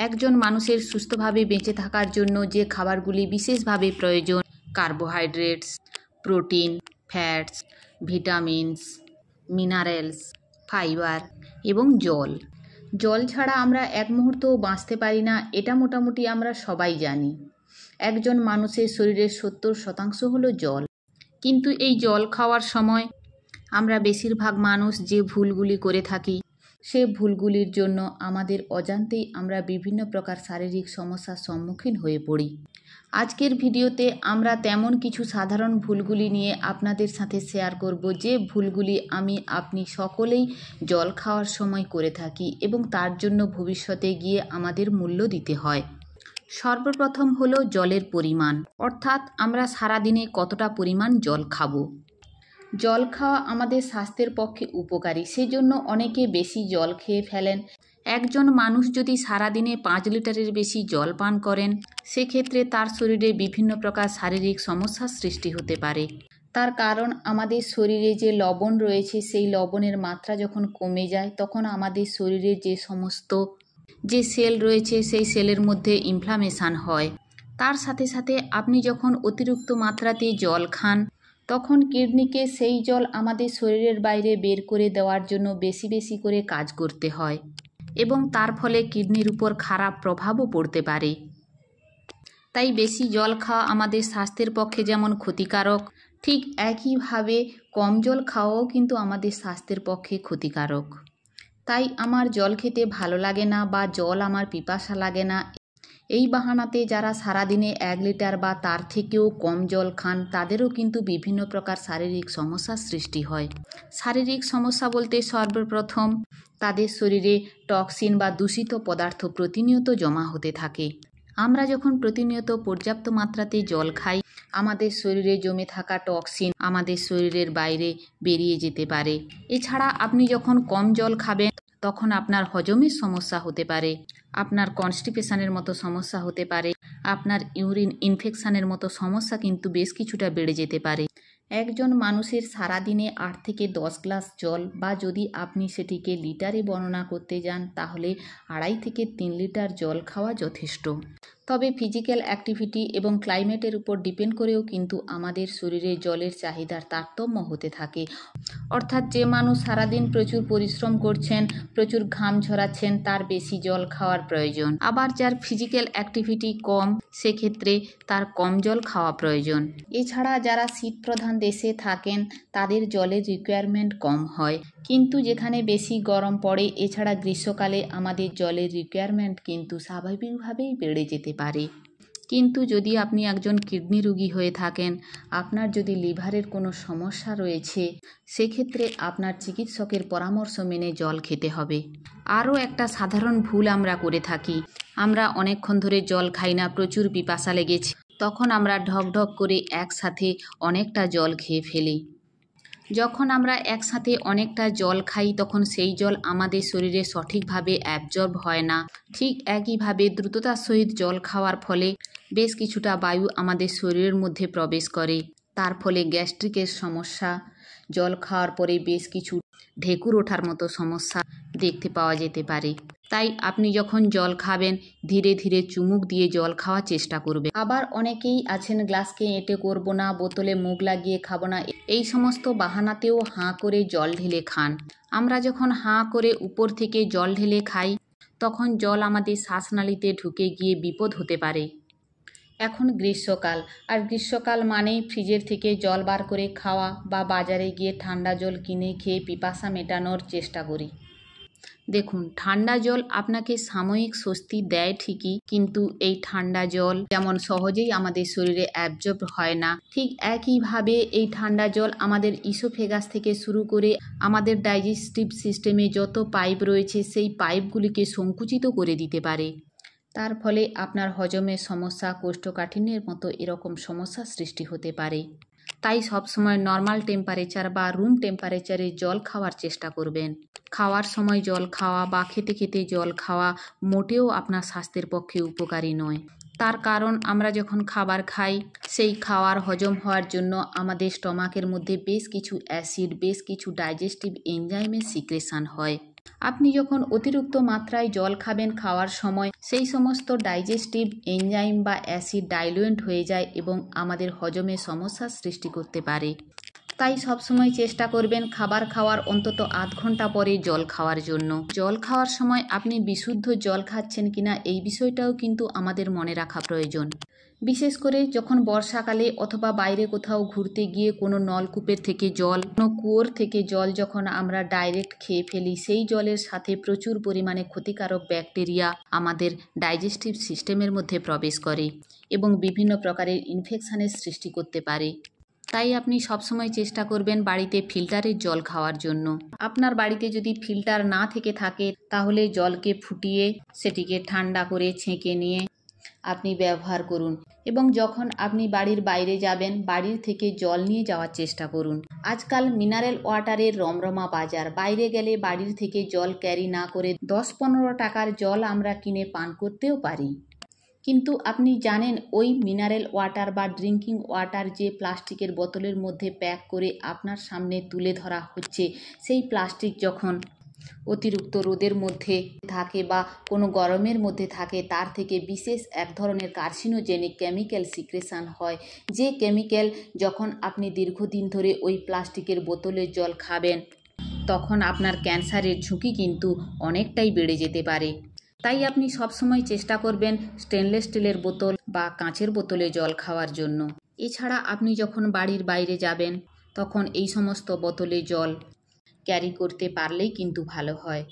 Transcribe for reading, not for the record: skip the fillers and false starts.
একজন মানুষের সুস্থভাবে বেঁচে থাকার জন্য যে খাবারগুলি বিশেষভাবে প্রয়োজন: carbohydrates, protein, fats, vitamins, minerals, fibre এবং জল। জল ছাড়া আমরা এক মুহূর্তও বাঁচতে পারি না, এটা মোটামুটি আমরা সবাই জানি। একজন মানুষের শরীরের 70% হলো জল। কিন্তু এই জল খাওয়ার সময় আমরা বেশিরভাগ মানুষ যে ভুলগুলি করে থাকি, সে ভুলগুলির জন্য আমাদের অজান্তেই আমরা বিভিন্ন প্রকার শারীরিক সমস্যার সম্মুখীন হয়ে পড়ি। আজকের ভিডিওতে আমরা তেমন কিছু সাধারণ ভুলগুলি নিয়ে আপনাদের সাথে শেয়ার করব, যে ভুলগুলি আপনি সকলেই জল খাওয়ার সময় করে থাকি এবং তার জন্য ভবিষ্যতে গিয়ে আমাদের মূল্য দিতে হয়। সর্বপ্রথম হলো জলের পরিমাণ, অর্থাৎ আমরা সারাদিনে কতটা পরিমাণ জল খাবো। জল খাওয়া আমাদের স্বাস্থ্যের পক্ষে উপকারী, সেজন্য অনেকে বেশি জল খেয়ে ফেলেন। একজন মানুষ যদি সারাদিনে 5 লিটারের বেশি জল পান করেন, সেক্ষেত্রে তার শরীরে বিভিন্ন প্রকার শারীরিক সমস্যার সৃষ্টি হতে পারে। তার কারণ আমাদের শরীরে যে লবণ রয়েছে, সেই লবণের মাত্রা যখন কমে যায়, তখন আমাদের শরীরে যে সমস্ত সেল রয়েছে, সেই সেলের মধ্যে ইনফ্লামেশন হয়। তার সাথে সাথে আপনি যখন অতিরিক্ত মাত্রাতে জল খান, তখন কিডনিকে সেই জল আমাদের শরীরের বাইরে বের করে দেওয়ার জন্য বেশি বেশি করে কাজ করতে হয় এবং তার ফলে কিডনির উপর খারাপ প্রভাবও পড়তে পারে। তাই বেশি জল খাওয়া আমাদের স্বাস্থ্যের পক্ষে যেমন ক্ষতিকারক, ঠিক একইভাবে কম জল খাওয়াও কিন্তু আমাদের স্বাস্থ্যের পক্ষে ক্ষতিকারক। তাই আমার জল খেতে ভালো লাগে না বা জল আমার পিপাসা লাগে না, এই বাহানাতে যারা সারাদিনে 1 লিটার বা তার থেকেও কম জল খান, তাদেরও কিন্তু বিভিন্ন প্রকার শারীরিক সমস্যার সৃষ্টি হয়। শারীরিক সমস্যা বলতে সর্বপ্রথম তাদের শরীরে টক্সিন বা দূষিত পদার্থ প্রতিনিয়ত জমা হতে থাকে। আমরা যখন প্রতিনিয়ত পর্যাপ্ত মাত্রাতে জল খাই, আমাদের শরীরে জমে থাকা টক্সিন আমাদের শরীরের বাইরে বেরিয়ে যেতে পারে। এছাড়া আপনি যখন কম জল খাবেন, তখন আপনার হজমের সমস্যা হতে পারে, আপনার কনস্টিপেশনের মতো সমস্যা হতে পারে, আপনার ইউরিন ইনফেকশনের মতো সমস্যা কিন্তু বেশ কিছুটা বেড়ে যেতে পারে। একজন মানুষের সারাদিনে 8 থেকে 10 গ্লাস জল, বা যদি আপনি সেটিকে লিটারে বর্ণনা করতে যান, তাহলে 2.5 থেকে 3 লিটার জল খাওয়া যথেষ্ট। তবে ফিজিক্যাল অ্যাক্টিভিটি এবং ক্লাইমেটের উপর ডিপেন্ড করেও কিন্তু আমাদের শরীরে জলের চাহিদার তারতম্য হতে থাকে। অর্থাৎ যে মানুষ সারাদিন প্রচুর পরিশ্রম করছেন, প্রচুর ঘাম ঝরাচ্ছেন, তার বেশি জল খাওয়ার প্রয়োজন। আবার যার ফিজিক্যাল অ্যাক্টিভিটি কম, সেক্ষেত্রে তার কম জল খাওয়া প্রয়োজন। এছাড়া যারা শীতপ্রধান দেশে থাকেন, তাদের জলের রিকোয়ারমেন্ট কম হয়। কিন্তু যেখানে বেশি গরম পড়ে, এছাড়া গ্রীষ্মকালে আমাদের জলের রিকোয়ারমেন্ট কিন্তু স্বাভাবিকভাবেই বেড়ে যেতে পারে। কিন্তু যদি আপনি একজন কিডনি রোগী হয়ে থাকেন, আপনার যদি লিভারের কোনো সমস্যা রয়েছে, সেক্ষেত্রে আপনার চিকিৎসকের পরামর্শ মেনে জল খেতে হবে। আরও একটা সাধারণ ভুল আমরা করে থাকি, আমরা অনেকক্ষণ ধরে জল খাই না, প্রচুর পিপাসা লেগেছে, তখন আমরা ঢক ঢক করে একসাথে অনেকটা জল খেয়ে ফেলি। যখন আমরা একসাথে অনেকটা জল খাই, তখন সেই জল আমাদের শরীরে সঠিকভাবে অ্যাবজর্ব হয় না। ঠিক একইভাবে দ্রুততার সহিত জল খাওয়ার ফলে বেশ কিছুটা বায়ু আমাদের শরীরের মধ্যে প্রবেশ করে, তার ফলে গ্যাস্ট্রিকের সমস্যা, জল খাওয়ার পরে বেশ কিছু ঢেকুর ওঠার মতো সমস্যা দেখতে পাওয়া যেতে পারে। তাই আপনি যখন জল খাবেন, ধীরে ধীরে চুমুক দিয়ে জল খাওয়ার চেষ্টা করবেন। আবার অনেকেই আছেন গ্লাসকে এঁটে করব না, বোতলে মুখ লাগিয়ে খাবো না, এই সমস্ত বাহানাতেও হাঁ করে জল ঢেলে খান। আমরা যখন হাঁ করে উপর থেকে জল ঢেলে খাই, তখন জল আমাদের শ্বাসনালীতে ঢুকে গিয়ে বিপদ হতে পারে। এখন গ্রীষ্মকাল, আর গ্রীষ্মকাল মানেই ফ্রিজের থেকে জল বার করে খাওয়া বা বাজারে গিয়ে ঠান্ডা জল কিনে খেয়ে পিপাসা মেটানোর চেষ্টা করি। দেখুন, ঠান্ডা জল আপনাকে সাময়িক স্বস্তি দেয় ঠিকই, কিন্তু এই ঠান্ডা জল যেমন সহজেই আমাদের শরীরে অ্যাবজর্ব হয় না, ঠিক একইভাবে এই ঠান্ডা জল আমাদের ইসোফেগাস থেকে শুরু করে আমাদের ডাইজেস্টিভ সিস্টেমে যত পাইপ রয়েছে, সেই পাইপগুলিকে সংকুচিত করে দিতে পারে। তার ফলে আপনার হজমের সমস্যা, কোষ্ঠকাঠিন্যের মতো এরকম সমস্যার সৃষ্টি হতে পারে। তাই সবসময় নর্মাল টেম্পারেচার বা রুম টেম্পারেচারে জল খাওয়ার চেষ্টা করবেন। খাওয়ার সময় জল খাওয়া বা খেতে খেতে জল খাওয়া মোটেও আপনার স্বাস্থ্যের পক্ষে উপকারী নয়। তার কারণ আমরা যখন খাবার খাই, সেই খাওয়ার হজম হওয়ার জন্য আমাদের স্টমাকের মধ্যে বেশ কিছু অ্যাসিড, বেশ কিছু ডাইজেস্টিভ এনজাইমের সিক্রেশন হয়। আপনি যখন অতিরিক্ত মাত্রায় জল খাবেন, খাওয়ার সময় সেই সমস্ত ডাইজেস্টিভ এনজাইম বা অ্যাসিড ডাইলুয়েন্ট হয়ে যায় এবং আমাদের হজমে সমস্যার সৃষ্টি করতে পারে। তাই সবসময় চেষ্টা করবেন খাবার খাওয়ার অন্তত আধ ঘন্টা পরে জল খাওয়ার জন্য। জল খাওয়ার সময় আপনি বিশুদ্ধ জল খাচ্ছেন কিনা এই বিষয়টাও কিন্তু আমাদের মনে রাখা প্রয়োজন। বিশেষ করে যখন বর্ষাকালে অথবা বাইরে কোথাও ঘুরতে গিয়ে কোনো নলকূপের থেকে জল, কোনো কুয়োর থেকে জল যখন আমরা ডাইরেক্ট খেয়ে ফেলি, সেই জলের সাথে প্রচুর পরিমাণে ক্ষতিকারক ব্যাকটেরিয়া আমাদের ডাইজেস্টিভ সিস্টেমের মধ্যে প্রবেশ করে এবং বিভিন্ন প্রকারের ইনফেকশনের সৃষ্টি করতে পারে। তাই আপনি সবসময় চেষ্টা করবেন বাড়িতে ফিল্টারের জল খাওয়ার জন্য। আপনার বাড়িতে যদি ফিল্টার না থেকে থাকে তাহলে জলকে ফুটিয়ে সেটিকে ঠান্ডা করে ছেঁকে নিয়ে আপনি ব্যবহার করুন এবং যখন আপনি বাড়ির বাইরে যাবেন বাড়ির থেকে জল নিয়ে যাওয়ার চেষ্টা করুন। আজকাল মিনারেল ওয়াটারের রমরমা বাজার। বাইরে গেলে বাড়ির থেকে জল ক্যারি না করে 10-15 টাকার জল আমরা কিনে পান করতেও পারি। কিন্তু আপনি জানেন ওই মিনারেল ওয়াটার বা ড্রিঙ্কিং ওয়াটার যে প্লাস্টিকের বোতলের মধ্যে প্যাক করে আপনার সামনে তুলে ধরা হচ্ছে, সেই প্লাস্টিক যখন অতিরিক্ত রোদের মধ্যে থাকে বা কোনো গরমের মধ্যে থাকে তার থেকে বিশেষ এক ধরনের কার্সিনোজেনিক কেমিক্যাল সিক্রেশন হয়, যে কেমিক্যাল যখন আপনি দীর্ঘদিন ধরে ওই প্লাস্টিকের বোতলের জল খাবেন তখন আপনার ক্যান্সারের ঝুঁকি কিন্তু অনেকটাই বেড়ে যেতে পারে। তাই আপনি সবসময় চেষ্টা করবেন স্টেনলেস স্টিলের বোতল বা কাঁচের বোতলে জল খাওয়ার জন্য। এছাড়া আপনি যখন বাড়ির বাইরে যাবেন তখন এই সমস্ত বোতলে জল ক্যারি করতে পারলেই কিন্তু ভালো হয়।